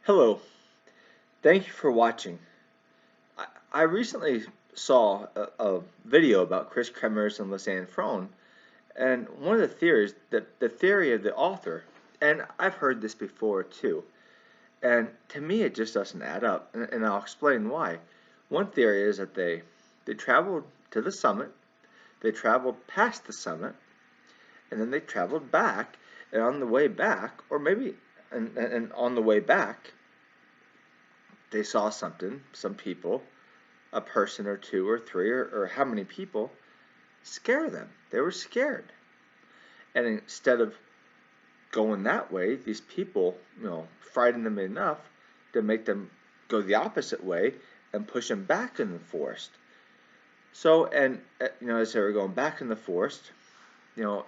Hello, thank you for watching. I recently saw a video about Kris Kremmers and Lisanne Fron, and one of the theories, that the theory of the author, and I've heard this before too, and to me it just doesn't add up, and I'll explain why. One theory is that they traveled to the summit, they traveled past the summit, and then they traveled back, and on the way back, or maybe and on the way back, they saw something, some people, a person or two or three or how many people, scare them. They were scared. And instead of going that way, these people, frightened them enough to make them go the opposite way and push them back in the forest. So, and as they were going back in the forest, you know,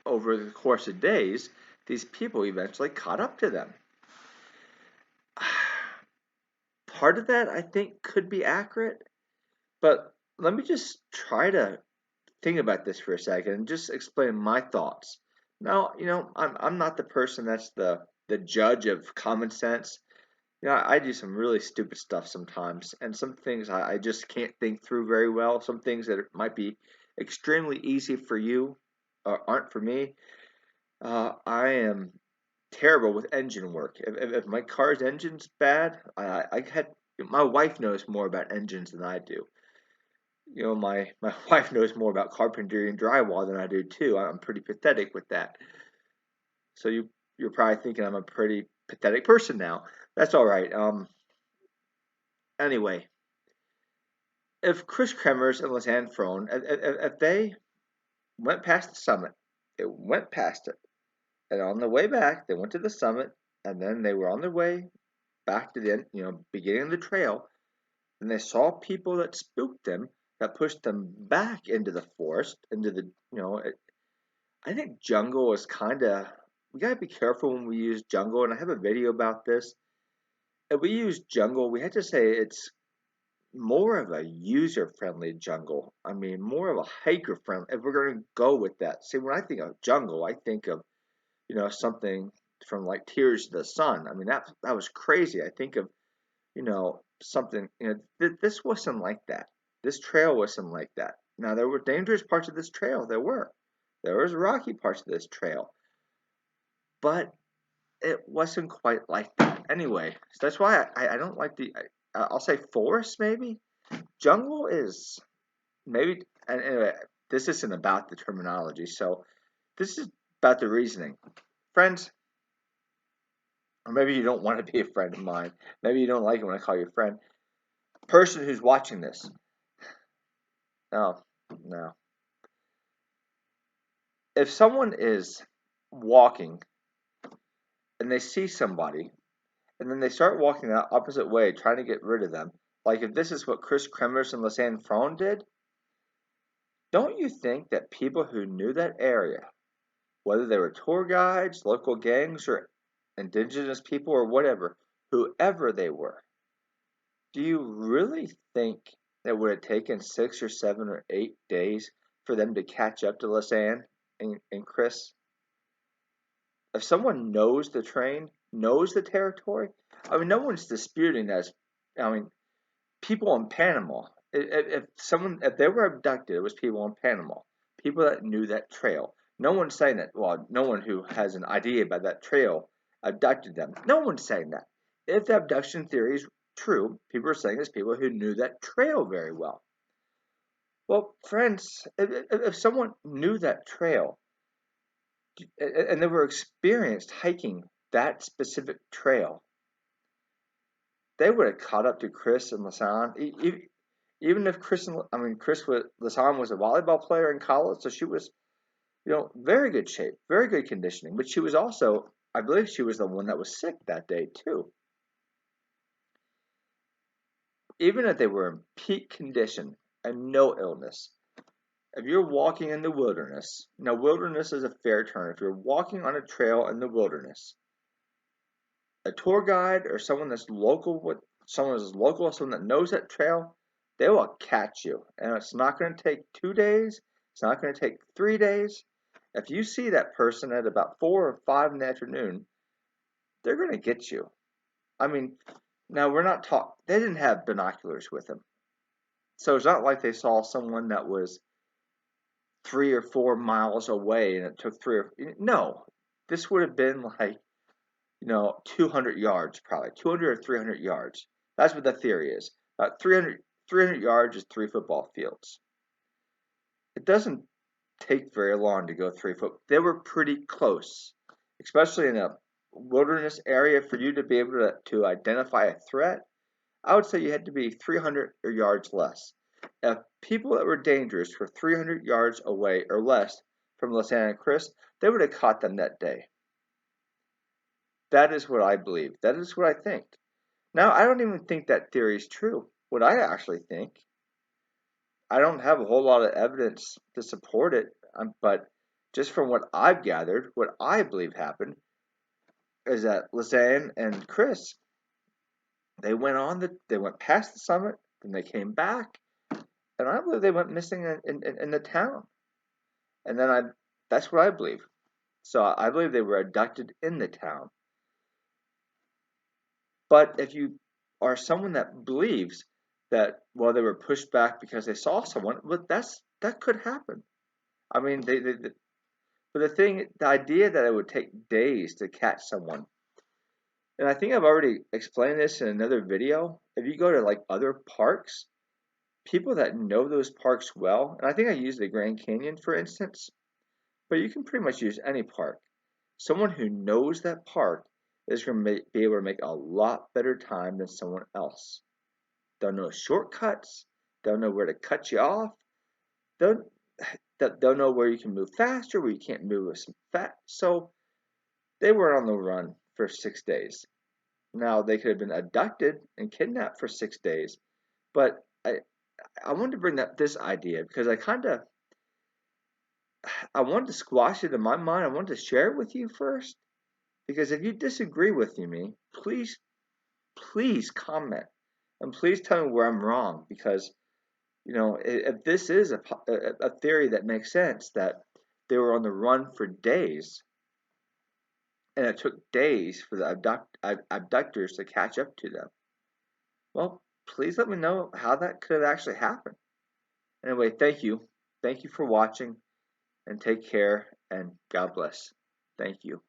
over the course of days, these people eventually caught up to them. Part of that, I think, could be accurate, but let me just try to think about this for a second and just explain my thoughts. Now, I'm not the person that's the judge of common sense. I do some really stupid stuff sometimes, and some things I just can't think through very well. Some things that might be extremely easy for you aren't for me. I am terrible with engine work. If my car's engine's bad, I had my wife knows more about engines than I do. My wife knows more about carpentry and drywall than I do too. I'm pretty pathetic with that. So you're probably thinking I'm a pretty pathetic person now. That's all right. Anyway, if Kris Kremmers and Lisanne Fron, if they went past the summit, they went past it, and on the way back, they went to the summit, and then they were on their way back to the end, beginning of the trail, and they saw people that spooked them, that pushed them back into the forest, into the, I think jungle is kind of, we gotta be careful when we use jungle, and I have a video about this. If we use jungle, we have to say it's more of a user-friendly jungle. I mean, more of a hiker-friendly, if we're going to go with that. See, when I think of jungle, I think of, something from like Tears of the Sun. I mean, that was crazy. I think of, something, this wasn't like that. This trail wasn't like that. Now, there were dangerous parts of this trail. There were. There was rocky parts of this trail. But it wasn't quite like that. Anyway, so that's why I don't like I'll say forest maybe. Jungle is maybe, and anyway, this isn't about the terminology, so this is about the reasoning. Friends, or maybe you don't want to be a friend of mine. Maybe you don't like it when I call you a friend. Person who's watching this. No, no. If someone is walking and they see somebody and then they start walking the opposite way, trying to get rid of them, like if this is what Kris Kremmers and Lisanne Fron did, don't you think that people who knew that area, whether they were tour guides, local gangs, or indigenous people, or whatever, whoever they were, do you really think it would have taken 6 or 7 or 8 days for them to catch up to Lisanne and Kris? If someone knows the train, knows the territory, I mean, no one's disputing that. I mean, people in Panama. If they were abducted, it was people in Panama, people that knew that trail. No one's saying that. Well, no one who has an idea about that trail abducted them. No one's saying that. If the abduction theory is true, people are saying it's people who knew that trail very well. Well, friends, if someone knew that trail and they were experienced hiking that specific trail, they would have caught up to Kris and Lisanne. Even if Lisanne was a volleyball player in college, so she was, very good shape, very good conditioning. But she was also, I believe, she was the one that was sick that day too. Even if they were in peak condition and no illness, if you're walking in the wilderness, now wilderness is a fair term. If you're walking on a trail in the wilderness, a tour guide or someone that's local, someone that knows that trail, they will catch you. And it's not going to take 2 days. It's not going to take 3 days. If you see that person at about 4 or 5 in the afternoon, they're going to get you. I mean, now we're not talking. They didn't have binoculars with them, so it's not like they saw someone that was 3 or 4 miles away and it took three or no. This would have been like 200 yards, probably 200 or 300 yards. That's what the theory is. 300 yards is 3 football fields. It doesn't take very long to go 3 foot. They were pretty close, especially in a wilderness area. For you to be able to identify a threat, I would say you had to be 300 yards less. If people that were dangerous were 300 yards away or less from Lisanne and Kris, they would have caught them that day. That is what I believe. That is what I think. Now, I don't even think that theory is true. What I actually think, I don't have a whole lot of evidence to support it, but just from what I've gathered, what I believe happened is that Lisanne and Kris, they went past the summit, then they came back, and I believe they went missing in the town. And then that's what I believe. So I believe they were abducted in the town. But if you are someone that believes that, well, they were pushed back because they saw someone, well, that could happen. I mean, but the idea that it would take days to catch someone, and I think I've already explained this in another video. If you go to like other parks, people that know those parks well, and I think I used the Grand Canyon for instance, but you can pretty much use any park. Someone who knows that park is going to be able to make a lot better time than someone else. They'll know shortcuts. They'll know where to cut you off. They'll, they'll know where you can move faster, where you can't move with some fat. So they were on the run for 6 days. Now they could have been abducted and kidnapped for 6 days, but I wanted to bring up this idea because I wanted to squash it in my mind. I wanted to share it with you first because if you disagree with me, please comment and please tell me where I'm wrong because if this is a theory that makes sense that they were on the run for days and it took days for the abductors to catch up to them, well, please let me know how that could have actually happened. Anyway, thank you. Thank you for watching and take care and God bless. Thank you.